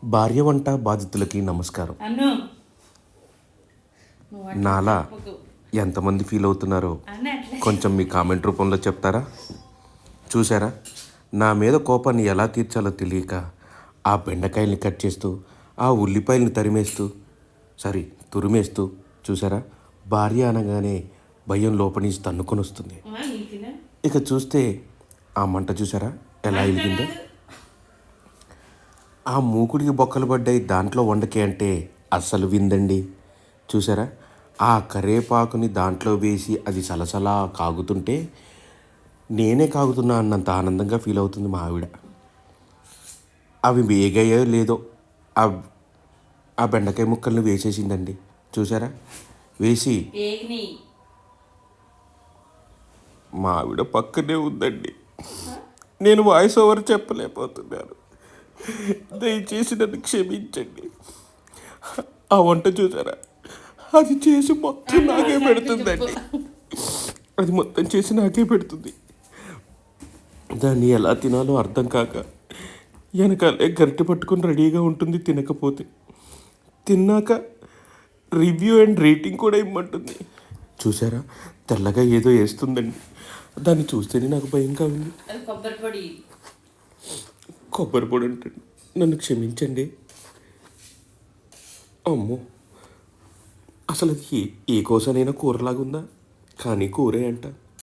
భార్య వంట బాధితులకి నమస్కారం. అన్ను నాలా ఎంతమంది ఫీల్ అవుతున్నారో కొంచెం మీ కామెంట్ రూపంలో చెప్తారా? చూసారా, నా మీద కోపాన్ని ఎలా తీర్చాలో తెలియక ఆ బెండకాయల్ని కట్ చేస్తూ, ఆ ఉల్లిపాయల్ని తురిమేస్తూ చూసారా, భార్య అనగానే భయం లోపలి నుంచి తన్నుకొని వస్తుంది. ఇక చూస్తే ఆ మంట చూసారా ఎలా వెలిగిందో. ఆ మూకుడికి బొక్కలు పడ్డాయి దాంట్లో వండకే అంటే అస్సలు విందండి. చూసారా, ఆ కరేపాకుని దాంట్లో వేసి అది సలసలా కాగుతుంటే నేనే కాగుతున్నా అన్నంత ఆనందంగా ఫీల్ అవుతుంది మా ఆవిడ. అవి వేగాయో లేదో ఆ ఆ బెండకాయ ముక్కల్ని వేసేసిందండి. చూసారా, వేసి మా ఆవిడ పక్కనే ఉందండి. నేను వాయిస్ ఓవర్ చెప్పలేకపోతున్నాను, దయచేసి నన్ను క్షమించండి. ఆ వంట చూసారా, అది చేసి మొత్తం నాకే పెడుతుందండి. అది మొత్తం చేసి నాకే పెడుతుంది. దాన్ని ఎలా తినాలో అర్థం కాక వెనకాలే గరిటె పట్టుకొని రెడీగా ఉంటుంది. తినకపోతే తిన్నాక రివ్యూ అండ్ రేటింగ్ కూడా ఇమ్మంటుంది. చూసారా, తెల్లగా ఏదో వేస్తుందండి. దాన్ని చూస్తేనే నాకు భయంగా ఉంది. కొబ్బరి పొడి అంటే నన్ను క్షమించండి. అమ్మో, అసలు అది ఏ కోసనైనా కూరలాగుందా? కానీ కూరే అంట.